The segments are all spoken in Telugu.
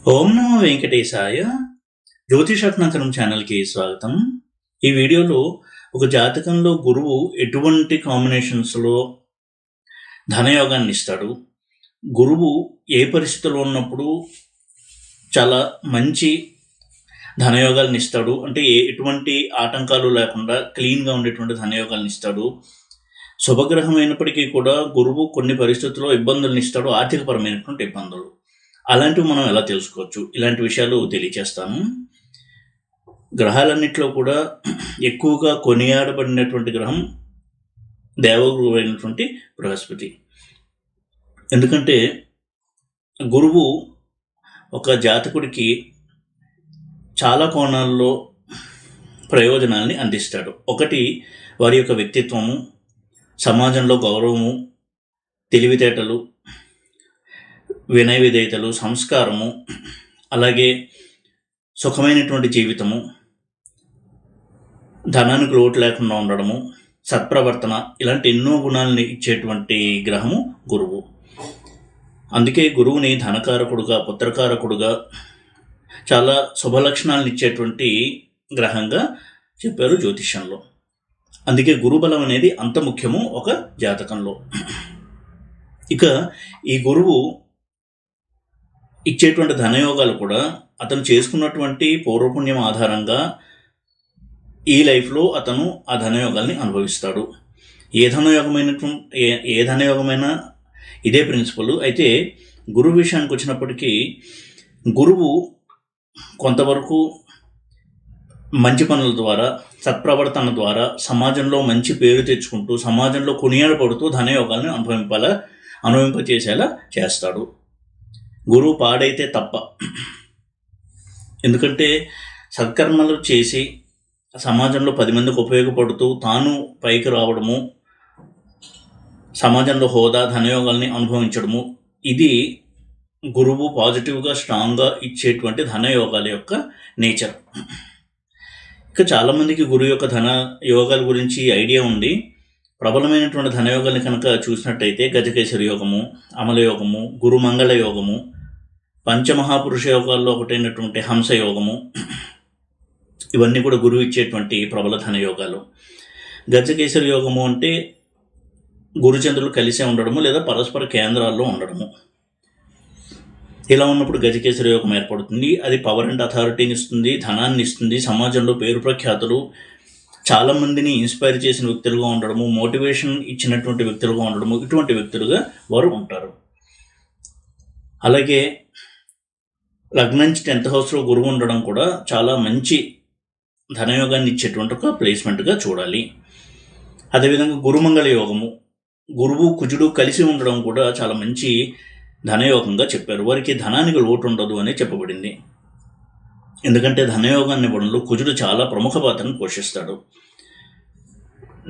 ఓం నమో వెంకటేశాయ. జ్యోతిషరత్నాకరం ఛానల్కి స్వాగతం. ఈ వీడియోలో ఒక జాతకంలో గురువు ఎటువంటి కాంబినేషన్స్లో ధనయోగాన్ని ఇస్తాడు, గురువు ఏ పరిస్థితుల్లో ఉన్నప్పుడు చాలా మంచి ధనయోగాలను ఇస్తాడు, అంటే ఎటువంటి ఆటంకాలు లేకుండా క్లీన్గా ఉండేటువంటి ధనయోగాలను ఇస్తాడు, శుభగ్రహం అయినప్పటికీ కూడా గురువు కొన్ని పరిస్థితుల్లో ఇబ్బందులను ఇస్తాడు, ఆర్థికపరమైనటువంటి ఇబ్బందులు. అలాంటివి మనం ఎలా తెలుసుకోవచ్చు, ఇలాంటి విషయాలు తెలియచేస్తాను. గ్రహాలన్నింటిలో కూడా ఎక్కువగా కొనియాడబడినటువంటి గ్రహం దేవగురువు అయినటువంటి బృహస్పతి. ఎందుకంటే గురువు ఒక జాతకుడికి చాలా కోణాల్లో ప్రయోజనాల్ని అందిస్తాడు. ఒకటి, వారి యొక్క వ్యక్తిత్వము, సమాజంలో గౌరవము, తెలివితేటలు, వినయ విధేయతలు, సంస్కారము, అలాగే సుఖమైనటువంటి జీవితము, ధనానికి లోటు లేకుండా ఉండడము, సత్ప్రవర్తన, ఇలాంటి ఎన్నో గుణాలని ఇచ్చేటువంటి గ్రహము గురువు. అందుకే గురువుని ధనకారకుడుగా, పుత్రకారకుడుగా, చాలా శుభలక్షణాలను ఇచ్చేటువంటి గ్రహంగా చెప్పారు జ్యోతిష్యంలో. అందుకే గురుబలం అనేది అంత ముఖ్యము ఒక జాతకంలో. ఇక ఈ గురువు ఇచ్చేటువంటి ధనయోగాలు కూడా అతను చేసుకున్నటువంటి పూర్వపుణ్యం ఆధారంగా ఈ లైఫ్లో అతను ఆ ధనయోగాల్ని అనుభవిస్తాడు. ఏ ధనయోగమైనా ఇదే ప్రిన్సిపల్. అయితే గురువు విషయానికి వచ్చినప్పటికీ గురువు కొంతవరకు మంచి పనుల ద్వారా, సత్ప్రవర్తన ద్వారా సమాజంలో మంచి పేరు తెచ్చుకుంటూ, సమాజంలో కొనియాడబడుతూ ధనయోగాల్ని అనుభవింపచేసేలా చేస్తాడు. గురువు పాడైతే తప్ప. ఎందుకంటే సత్కర్మలు చేసి సమాజంలో 10 మందికి ఉపయోగపడుతూ తాను పైకి రావడము, సమాజంలో హోదా, ధనయోగాల్ని అనుభవించడము, ఇది గురువు పాజిటివ్గా స్ట్రాంగ్గా ఇచ్చేటువంటి ధనయోగాల యొక్క నేచర్. ఇక చాలామందికి గురువు యొక్క ధన యోగాల గురించి ఐడియా ఉంది. ప్రబలమైనటువంటి ధనయోగాల్ని కనుక చూసినట్టయితే గజకేసరి యోగము, అమల యోగము, గురుమంగళ యోగము, పంచమహాపురుష యోగాల్లో ఒకటైనటువంటి హంస యోగము, ఇవన్నీ కూడా గురువు ఇచ్చేటువంటి ప్రబల ధన యోగాలు. గజకేసరి యోగము అంటే గురుచంద్రులు కలిసే ఉండడము లేదా పరస్పర కేంద్రాల్లో ఉండడము. ఇలా ఉన్నప్పుడు గజకేసరి యోగం ఏర్పడుతుంది. అది పవర్ అండ్ అథారిటీని ఇస్తుంది, ధనాన్ని ఇస్తుంది, సమాజంలో పేరు ప్రఖ్యాతులు, చాలామందిని ఇన్స్పైర్ చేసిన వ్యక్తులుగా ఉండడము, మోటివేషన్ ఇచ్చినటువంటి వ్యక్తులుగా ఉండడము, ఇటువంటి వ్యక్తులుగా వారు ఉంటారు. అలాగే లగ్నం నుంచి 10th హౌస్లో గురువు ఉండడం కూడా చాలా మంచి ధనయోగాన్ని ఇచ్చేటువంటి ఒక ప్లేస్మెంట్గా చూడాలి. అదేవిధంగా గురుమంగళ యోగము, గురువు కుజుడు కలిసి ఉండడం కూడా చాలా మంచి ధనయోగంగా చెప్పారు. వారికి ధనానికి లోటు ఉండదు అని చెప్పబడింది. ఎందుకంటే ధనయోగాన్ని ఇవ్వడంలో కుజుడు చాలా ప్రముఖ పాత్రను పోషిస్తాడు.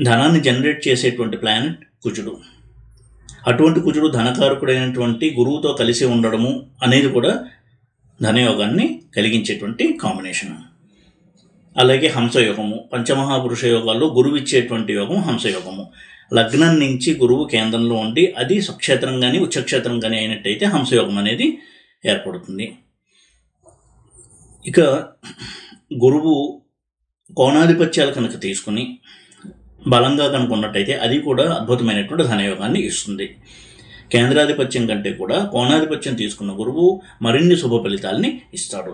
ధనాన్ని జనరేట్ చేసేటువంటి ప్లానెట్ కుజుడు. అటువంటి కుజుడు ధనకారకుడైనటువంటి గురువుతో కలిసి ఉండడము అనేది కూడా ధనయోగాన్ని కలిగించేటువంటి కాంబినేషన్. అలాగే హంసయోగము, పంచమహాపురుష యోగాల్లో గురువు ఇచ్చేటువంటి యోగం హంసయోగము. లగ్నం నుంచి గురువు కేంద్రంలో ఉండి అది స్వక్షేత్రం కానీ ఉచ్చక్షేత్రం కానీ అయినట్టయితే హంసయోగం అనేది ఏర్పడుతుంది. ఇక గురువు కోణాధిపత్యాలు కనుక తీసుకుని బలంగా కనుక ఉన్నట్టయితే అది కూడా అద్భుతమైనటువంటి ధనయోగాన్ని ఇస్తుంది. కేంద్రాధిపత్యం కంటే కూడా కోణాధిపత్యం తీసుకున్న గురువు మరిన్ని శుభ ఫలితాలని ఇస్తాడు.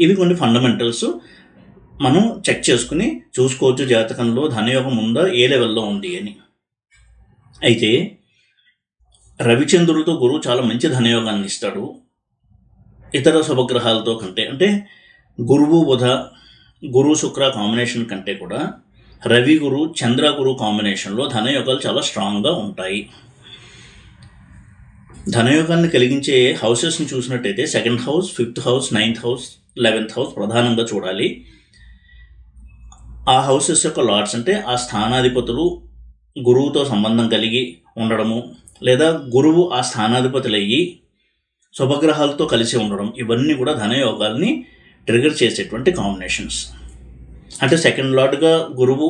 ఇవి కొన్ని ఫండమెంటల్స్ మనం చెక్ చేసుకుని చూసుకోవచ్చు జాతకంలో ధనయోగం ఉందా, ఏ లెవెల్లో ఉంది అని. అయితే రవిచంద్రుడితో గురువు చాలా మంచి ధనయోగాన్ని ఇస్తాడు ఇతర శుభగ్రహాలతో కంటే. అంటే గురువు బుధ, గురు శుక్ర కాంబినేషన్ కంటే కూడా రవి గురు, చంద్ర గురు కాంబినేషన్లో ధనయోగాలు చాలా స్ట్రాంగ్గా ఉంటాయి. ధనయోగాన్ని కలిగించే హౌసెస్ని చూసినట్టయితే 2nd house, 5th house, 9th house, 11th house ప్రధానంగా చూడాలి. ఆ హౌసెస్ యొక్క లార్డ్స్ అంటే ఆ స్థానాధిపతులు గురువుతో సంబంధం కలిగి ఉండడము, లేదా గురువు ఆ స్థానాధిపతులు అయ్యి శుభగ్రహాలతో కలిసి ఉండడం, ఇవన్నీ కూడా ధనయోగాల్ని ట్రిగర్ చేసేటువంటి కాంబినేషన్స్. అంటే 2nd లార్డ్గా గురువు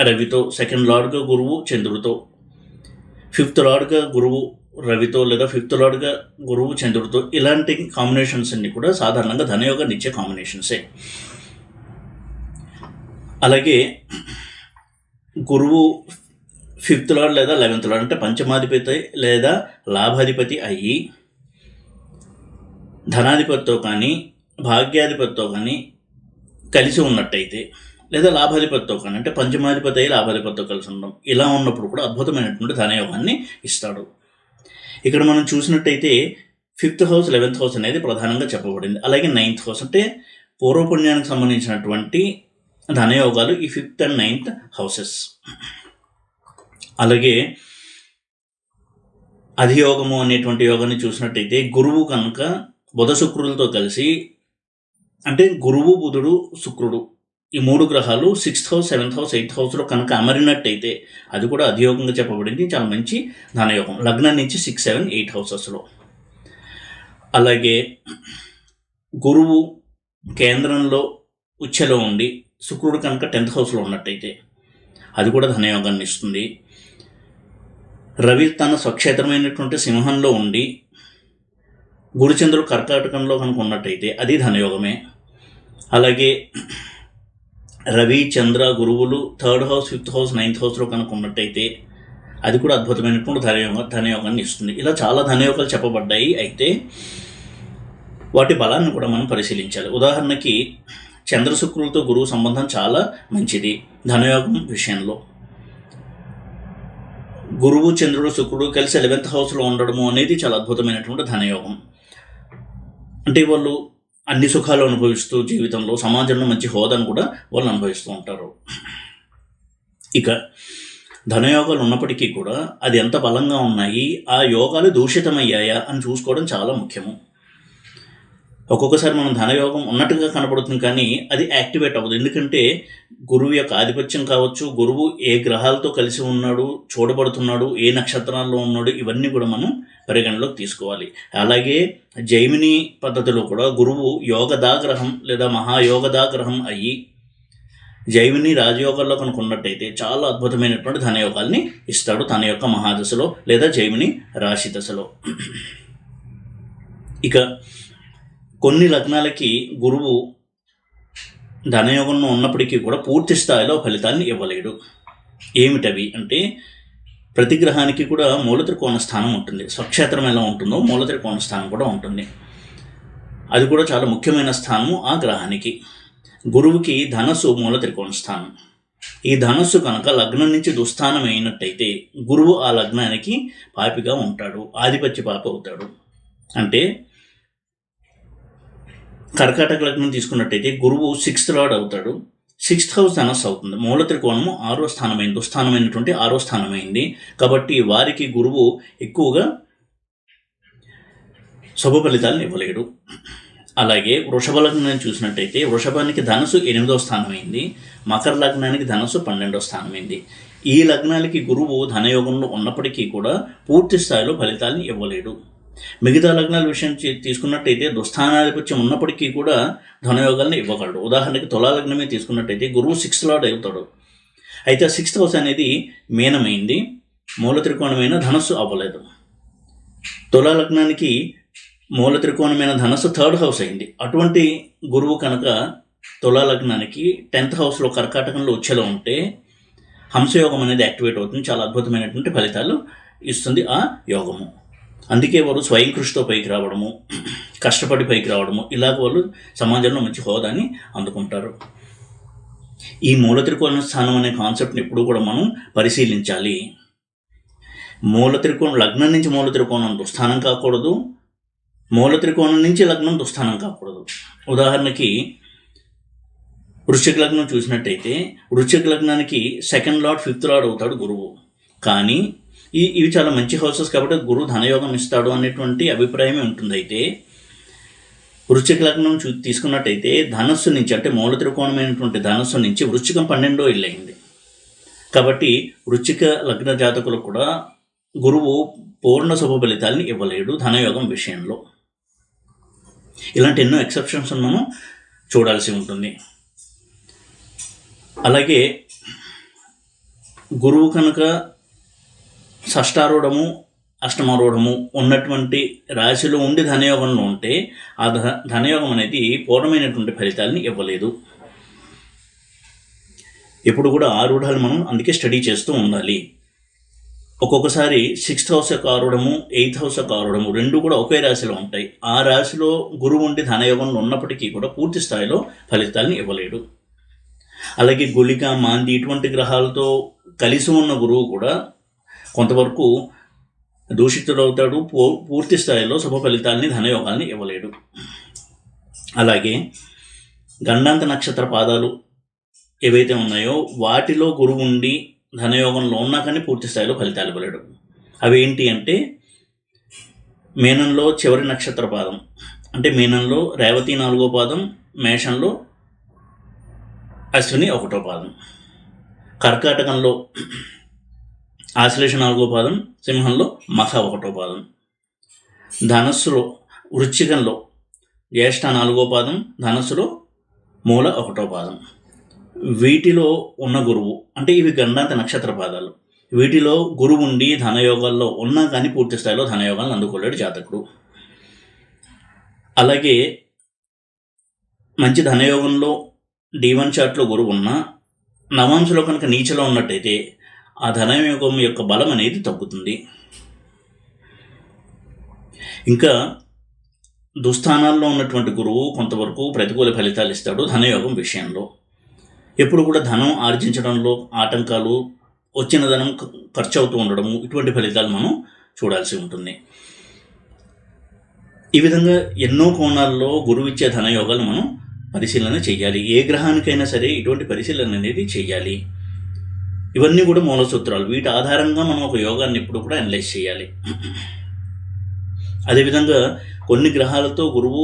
రవితో, 2nd లార్డ్గా గురువు చంద్రుడితో, 5th లార్డ్గా గురువు రవితో లేదా ఫిఫ్త్ లార్డ్గా గురువు చంద్రుడితో, ఇలాంటి కాంబినేషన్స్ అన్ని కూడా సాధారణంగా ధనయోగాన్ని ఇచ్చే కాంబినేషన్సే. అలాగే గురువు ఫిఫ్త్ లార్డ్ లేదా 11th లార్డ్ అంటే పంచమాధిపతి లేదా లాభాధిపతి అయ్యి ధనాధిపతితో కానీ భాగ్యాధిపతితో కానీ కలిసి ఉన్నట్టయితే, లేదా లాభాధిపతితో కానీ అంటే పంచమాధిపతి అయ్యి లాభాధిపతితో కలిసి ఉండడం, ఇలా ఉన్నప్పుడు కూడా అద్భుతమైనటువంటి ధనయోగాన్ని ఇస్తాడు. ఇక్కడ మనం చూసినట్టయితే 5th హౌస్ 11th హౌస్ అనేది ప్రధానంగా చెప్పబడింది. అలాగే 9th హౌస్ అంటే పూర్వపుణ్యానికి సంబంధించినటువంటి ధనయోగాలు ఈ 5th and 9th హౌసెస్. అలాగే అధియోగము అనేటువంటి యోగాన్ని చూసినట్టయితే గురువు కనుక బుధ శుక్రులతో కలిసి, అంటే గురువు బుధుడు శుక్రుడు ఈ 3 గ్రహాలు 6th house 7th house 8th హౌస్లో కనుక అమరినట్టయితే అది కూడా అధియోగంగా చెప్పబడింది. చాలా మంచి ధనయోగం లగ్నం నుంచి 6, 7, 8 హౌసెస్లో. అలాగే గురువు కేంద్రంలో ఉచ్ఛలో ఉండి శుక్రుడు కనుక 10th హౌస్లో ఉన్నట్టయితే అది కూడా ధనయోగాన్ని ఇస్తుంది. రవి తన స్వక్షేత్రమైనటువంటి సింహంలో ఉండి గురుచంద్రుడు కర్కాటకంలో కనుక ఉన్నట్టయితే అది ధనయోగమే. అలాగే రవి చంద్ర గురువులు 3rd house 5th house 9th హౌస్లో కనుక ఉన్నట్టయితే అది కూడా అద్భుతమైనటువంటి ధనయోగాన్ని ఇస్తుంది. ఇలా చాలా ధనయోగాలు చెప్పబడ్డాయి. అయితే వాటి బలాన్ని కూడా మనం పరిశీలించాలి. ఉదాహరణకి చంద్ర శుక్రులతో గురువు సంబంధం చాలా మంచిది ధనయోగం విషయంలో. గురువు చంద్రుడు శుక్రుడు కలిసి 11th హౌస్లో ఉండడము అనేది చాలా అద్భుతమైనటువంటి ధనయోగం. అంటే వాళ్ళు అన్ని సుఖాలు అనుభవిస్తూ జీవితంలో సమాజంలో మంచి హోదాను కూడా వాళ్ళు అనుభవిస్తూ ఉంటారు. ఇక ధనయోగాలు ఉన్నప్పటికీ కూడా అది ఎంత బలంగా ఉన్నాయి, ఆ యోగాలు దూషితమయ్యాయా అని చూసుకోవడం చాలా ముఖ్యము. ఒక్కొక్కసారి మనం ధనయోగం ఉన్నట్టుగా కనపడుతుంది కానీ అది యాక్టివేట్ అవ్వదు. ఎందుకంటే గురువు యొక్క ఆధిపత్యం కావచ్చు, గురువు ఏ గ్రహాలతో కలిసి ఉన్నాడు, చూడబడుతున్నాడు, ఏ నక్షత్రాల్లో ఉన్నాడు, ఇవన్నీ కూడా మనం పరిగణలోకి తీసుకోవాలి. అలాగే జైమిని పద్ధతిలో కూడా గురువు యోగదాగ్రహం లేదా మహాయోగదాగ్రహం అయ్యి జైమిని రాజయోగాల్లో కనుక ఉన్నట్టయితే చాలా అద్భుతమైనటువంటి ధనయోగాల్ని ఇస్తాడు తన యొక్క మహాదశలో లేదా జైమిని రాశి దశలో. ఇక కొన్ని లగ్నాలకి గురువు ధనయోగంలో ఉన్నప్పటికీ కూడా పూర్తి స్థాయిలో ఫలితాన్ని ఇవ్వలేడు. ఏమిటవి అంటే ప్రతి గ్రహానికి కూడా మూల త్రికోణ స్థానం ఉంటుంది. స్వక్షేత్రం ఎలా ఉంటుందో మూల త్రికోణ స్థానం కూడా ఉంటుంది. అది కూడా చాలా ముఖ్యమైన స్థానము ఆ గ్రహానికి. గురువుకి ధనస్సు మూల త్రికోణ స్థానం. ఈ ధనస్సు కనుక లగ్నం నుంచి దుస్థానం అయినట్టయితే గురువు ఆ లగ్నానికి పాపిగా ఉంటాడు, ఆధిపత్య పాపి అవుతాడు. అంటే కర్కాటక లగ్నం తీసుకున్నట్టయితే గురువు 6th లార్డ్ అవుతాడు. 6th హౌస్ ధనస్సు అవుతుంది. మూల త్రికోణము 6వ స్థానమైంది, దుస్థానమైనటువంటి 6వ స్థానమైంది. కాబట్టి వారికి గురువు ఎక్కువగా శుభ ఫలితాలను ఇవ్వలేడు. అలాగే వృషభ లగ్నాన్ని చూసినట్టయితే వృషభానికి ధనస్సు 8వ స్థానమైంది, మకర లగ్నానికి ధనస్సు 12వ స్థానమైంది. ఈ లగ్నాలకి గురువు ధనయోగంలో ఉన్నప్పటికీ కూడా పూర్తి స్థాయిలో ఫలితాలను ఇవ్వలేడు. మిగతా లగ్నాల విషయం తీసుకున్నట్టయితే దుస్థానాధిపత్యం ఉన్నప్పటికీ కూడా ధనయోగాలను ఇవ్వగలడు. ఉదాహరణకి తులా లగ్నమే తీసుకున్నట్టయితే గురువు 6th లార్డ్ అవుతాడు. అయితే 6th హౌస్ అనేది మీనమైంది, మూల త్రికోణమైన ధనస్సు అవ్వలేదు. తులా లగ్నానికి మూల త్రికోణమైన ధనస్సు 3rd హౌస్ అయింది. అటువంటి గురువు కనుక తులా లగ్నానికి 10th హౌస్లో కర్కాటకంలో ఉచ్ఛలో ఉంటే హంసయోగం అనేది యాక్టివేట్ అవుతుంది. చాలా అద్భుతమైనటువంటి ఫలితాలు ఇస్తుంది ఆ యోగము. అందుకే వారు స్వయం కృషితో పైకి రావడము, కష్టపడి పైకి రావడము, ఇలాగ వాళ్ళు సమాజంలో మంచి హోదాని అందుకుంటారు. ఈ మూల త్రికోణ స్థానం అనే కాన్సెప్ట్ని ఎప్పుడు కూడా మనం పరిశీలించాలి. మూల త్రికోణం లగ్నం నుంచి మూల త్రికోణం దుస్థానం కాకూడదు, మూల త్రికోణం నుంచి లగ్నం దుస్థానం కాకూడదు. ఉదాహరణకి వృశ్చిక లగ్నం చూసినట్టయితే వృశ్చిక లగ్నానికి 2nd లార్డ్ 5th లార్డ్ అవుతాడు గురువు. కానీ ఇవి చాలా మంచి హౌసెస్ కాబట్టి గురువు ధనయోగం ఇస్తాడు అనేటువంటి అభిప్రాయమే ఉంటుంది. అయితే వృశ్చిక లగ్నం తీసుకున్నట్టయితే ధనస్సు నుంచి అంటే మూల త్రికోణమైనటువంటి ధనస్సు నుంచి వృశ్చికం 12వ ఇల్లు అయింది. కాబట్టి వృశ్చిక లగ్న జాతకులకు కూడా గురువు పూర్ణ శుభ ఫలితాలని ఇవ్వలేడు ధనయోగం విషయంలో. ఇలాంటి ఎన్నో ఎక్సెప్షన్స్ మనం చూడాల్సి ఉంటుంది. అలాగే గురువు కనుక షష్టారూఢము అష్టమారూఢము ఉన్నటువంటి రాశిలో ఉండి ధనయోగంలో ఉంటే ఆ ధనయోగం అనేది పూర్ణమైనటువంటి ఫలితాలని ఇవ్వలేదు. ఎప్పుడు కూడా ఆరూఢాలు మనం అందుకే స్టడీ చేస్తూ ఉండాలి. ఒక్కొక్కసారి 6th హౌస్ యొక్క ఆరూఢము, 8th హౌస్ యొక్క ఆరూఢము రెండు కూడా ఒకే రాశిలో ఉంటాయి. ఆ రాశిలో గురువు ఉండి ధనయోగంలో ఉన్నప్పటికీ కూడా పూర్తి స్థాయిలో ఫలితాలను ఇవ్వలేడు. అలాగే గుళిక, మాంది ఇటువంటి గ్రహాలతో కలిసి ఉన్న గురువు కూడా కొంతవరకు దూషితుడవుతాడు, పూర్తి స్థాయిలో శుభ ఫలితాలని ధనయోగాల్ని ఇవ్వలేడు. అలాగే గండాంత నక్షత్ర పాదాలు ఏవైతే ఉన్నాయో వాటిలో గురువు ఉండి ధనయోగంలో ఉన్నా కానీ పూర్తి స్థాయిలో ఫలితాలు ఇవ్వలేడు. అవి ఏంటి అంటే మీనంలో చివరి నక్షత్ర పాదం, అంటే మీనంలో రేవతి 4వ పాదం, మేషంలో అశ్విని 1వ పాదం, కర్కాటకంలో ఆశ్లేష 4వ పాదం, సింహంలో మఖ 1వ పాదం, ధనస్సులో వృశ్చికంలో జ్యేష్ఠ 4వ పాదం, ధనస్సులో మూల 1వ పాదం. వీటిలో ఉన్న గురువు అంటే ఇవి గండాంత నక్షత్ర పాదాలు. వీటిలో గురువు ఉండి ధనయోగాల్లో ఉన్నా కానీ పూర్తి స్థాయిలో ధనయోగాలను అందుకోలేడు జాతకుడు. అలాగే మంచి ధనయోగంలో D1 చార్ట్లో గురువు ఉన్నా నవాంశలో కనుక నీచలో ఉన్నట్టయితే ఆ ధనయోగం యొక్క బలం అనేది తగ్గుతుంది. ఇంకా దుస్థానాల్లో ఉన్నటువంటి గురువు కొంతవరకు ప్రతికూల ఫలితాలు ఇస్తాడు ధనయోగం విషయంలో. ఎప్పుడు కూడా ధనం ఆర్జించడంలో ఆటంకాలు, వచ్చిన ధనం ఖర్చు అవుతూ ఉండడము, ఇటువంటి ఫలితాలు మనం చూడాల్సి ఉంటుంది. ఈ విధంగా ఎన్నో కోణాల్లో గురువు ఇచ్చే ధనయోగాలు మనం పరిశీలన చేయాలి. ఏ గ్రహానికైనా సరే ఇటువంటి పరిశీలన అనేది చేయాలి. ఇవన్నీ కూడా మూల సూత్రాలు. వీటి ఆధారంగా మనం ఒక యోగాన్ని ఎప్పుడు కూడా అనలైజ్ చేయాలి. అదేవిధంగా కొన్ని గ్రహాలతో గురువు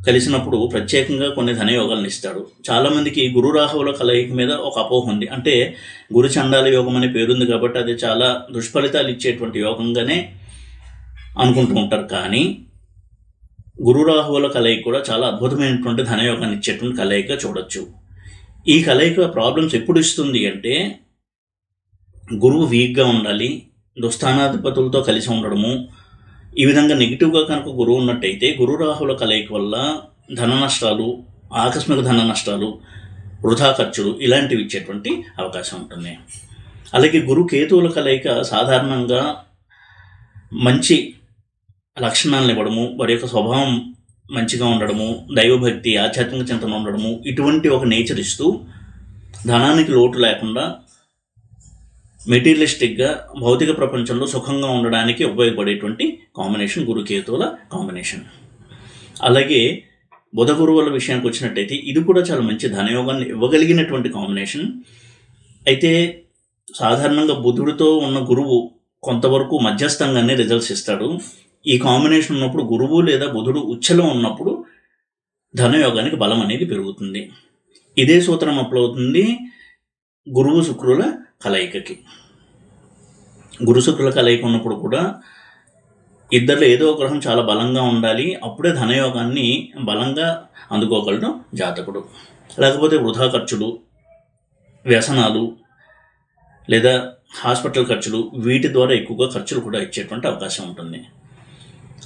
కలిసినప్పుడు ప్రత్యేకంగా కొన్ని ధనయోగాలను ఇస్తాడు. చాలామందికి గురు రాహువుల కలయిక మీద ఒక అపోహ ఉంది. అంటే గురు చండాల యోగం అనే పేరుంది కాబట్టి అది చాలా దుష్ఫలితాలు ఇచ్చేటువంటి యోగంగానే అనుకుంటూ ఉంటారు. కానీ గురు రాహువుల కలయిక కూడా చాలా అద్భుతమైనటువంటి ధనయోగాన్ని ఇచ్చేటువంటి కలయిక చూడొచ్చు. ఈ కలయిక ప్రాబ్లమ్స్ ఎప్పుడు ఇస్తుంది అంటే గురువు వీక్గా ఉండాలి, దుస్థానాధిపతులతో కలిసి ఉండడము, ఈ విధంగా నెగిటివ్గా కనుక గురువు ఉన్నట్టయితే గురు రాహుల కలయిక వల్ల ధన నష్టాలు, ఆకస్మిక ధన నష్టాలు, వృధా ఖర్చులు ఇలాంటివి ఇచ్చేటువంటి అవకాశం ఉంటుంది. అలాగే గురు కేతువుల కలయిక సాధారణంగా మంచి లక్షణాలను ఇవ్వడము, వారి యొక్క స్వభావం మంచిగా ఉండడము, దైవభక్తి, ఆధ్యాత్మిక చింతన ఉండడము, ఇటువంటి ఒక నేచర్ ఇస్తూ ధనానికి లోటు లేకుండా మెటీరియలిస్టిక్గా భౌతిక ప్రపంచంలో సుఖంగా ఉండడానికి ఉపయోగపడేటువంటి కాంబినేషన్ గురుకేతువుల కాంబినేషన్. అలాగే బుధ గురువుల విషయానికి వచ్చినట్టయితే ఇది కూడా చాలా మంచి ధనయోగాన్ని ఇవ్వగలిగినటువంటి కాంబినేషన్. అయితే సాధారణంగా బుధుడితో ఉన్న గురువు కొంతవరకు మధ్యస్థంగానే రిజల్ట్స్ ఇస్తాడు. ఈ కాంబినేషన్ ఉన్నప్పుడు గురువు లేదా బుధుడు ఉచ్చలో ఉన్నప్పుడు ధనయోగానికి బలం అనేది పెరుగుతుంది. ఇదే సూత్రం అప్లై అవుతుంది గురువు శుక్రుల కలయికకి. గురు శుక్రుల కలయిక ఉన్నప్పుడు కూడా ఇద్దరిలో ఏదో ఒక గ్రహం చాలా బలంగా ఉండాలి, అప్పుడే ధనయోగాన్ని బలంగా అందుకోగలడం జాతకుడు. లేకపోతే వృధా ఖర్చులు, వ్యసనాలు లేదా హాస్పిటల్ ఖర్చులు, వీటి ద్వారా ఎక్కువగా ఖర్చులు కూడా ఇచ్చేటువంటి అవకాశం ఉంటుంది.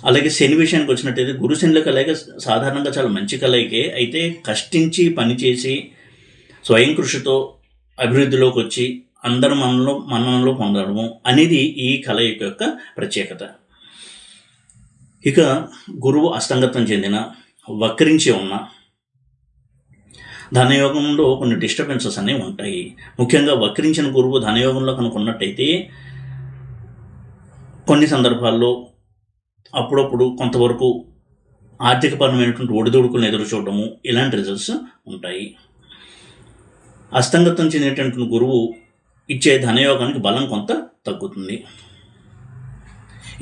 అలాగే శని విషయానికి వచ్చినట్టయితే గురు శనుల కలయిక సాధారణంగా చాలా మంచి కలయికే. అయితే కష్టించి పనిచేసి స్వయం కృషితో అభివృద్ధిలోకి వచ్చి అందరు మన్ననలో పొందడము అనేది ఈ కలయిక యొక్క ప్రత్యేకత. ఇక గురువు అస్తంగత్వం చెందిన, వక్రించి ఉన్న ధనయోగంలో కొన్ని డిస్టర్బెన్సెస్ అనేవి ఉంటాయి. ముఖ్యంగా వక్రించిన గురువు ధనయోగంలో కనుక ఉన్నట్టయితే కొన్ని సందర్భాల్లో అప్పుడప్పుడు కొంతవరకు ఆర్థికపరమైనటువంటి ఒడిదుడుకులను ఎదురు చూడడము, ఇలాంటి రిజల్ట్స్ ఉంటాయి. అస్తంగత్వం చెందినటువంటి గురువు ఇచ్చే ధనయోగానికి బలం కొంత తగ్గుతుంది.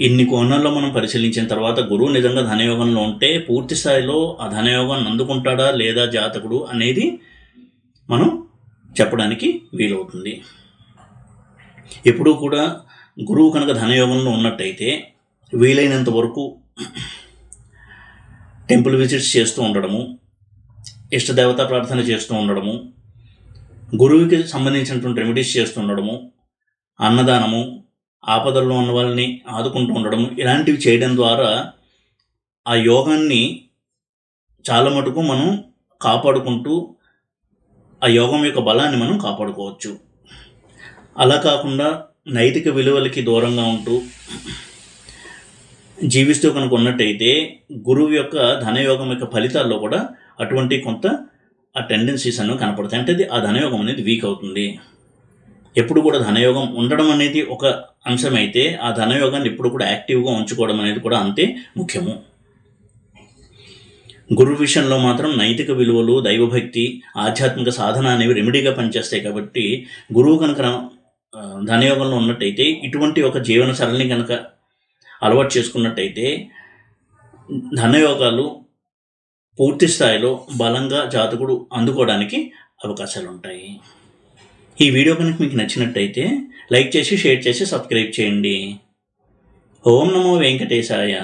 ఇన్ని కోణాల్లో మనం పరిశీలించిన తర్వాత గురువు నిజంగా ధనయోగంలో ఉంటే పూర్తి స్థాయిలో ఆ ధనయోగాన్ని అందుకుంటాడా లేదా జాతకుడు అనేది మనం చెప్పడానికి వీలవుతుంది. ఎప్పుడూ కూడా గురువు కనుక ధనయోగంలో ఉన్నట్టయితే వీలైనంత వరకు టెంపుల్ విజిట్స్ చేస్తూ ఉండడము, ఇష్టదేవతా ప్రార్థన చేస్తూ ఉండడము, గురువుకి సంబంధించినటువంటి రెమెడీస్ చేస్తూ ఉండడము, అన్నదానము, ఆపదల్లో ఉన్న వాళ్ళని ఆదుకుంటూ ఉండడం, ఇలాంటివి చేయడం ద్వారా ఆ యోగాన్ని చాలా మటుకు మనం కాపాడుకుంటూ ఆ యోగం యొక్క బలాన్ని మనం కాపాడుకోవచ్చు. అలా కాకుండా నైతిక విలువలకి దూరంగా ఉంటూ జీవిస్తూ కనుక ఉన్నట్టయితే గురువు యొక్క ధనయోగం యొక్క ఫలితాల్లో కూడా అటువంటి కొంత ఆ టెండెన్సీస్ అనేవి కనపడతాయి. అంటే ఆ ధనయోగం అనేది వీక్ అవుతుంది. ఎప్పుడు కూడా ధనయోగం ఉండడం అనేది ఒక అంశమైతే ఆ ధనయోగాన్ని ఎప్పుడు కూడా యాక్టివ్గా ఉంచుకోవడం అనేది కూడా అంతే ముఖ్యము. గురువు విషయంలో మాత్రం నైతిక విలువలు, దైవభక్తి, ఆధ్యాత్మిక సాధన అనేవి రెమెడీగా పనిచేస్తాయి. కాబట్టి గురువు కనుక ధనయోగంలో ఉన్నట్టయితే ఇటువంటి ఒక జీవన సరళిని కనుక అలవాటు చేసుకున్నట్టయితే ధనయోగాలు పూర్తి స్థాయిలో బలంగా జాతకుడు అందుకోవడానికి అవకాశాలు ఉంటాయి. ఈ వీడియో కనుక మీకు నచ్చినట్టయితే లైక్ చేసి, షేర్ చేసి, సబ్స్క్రైబ్ చేయండి. ఓం నమో వెంకటేశాయ.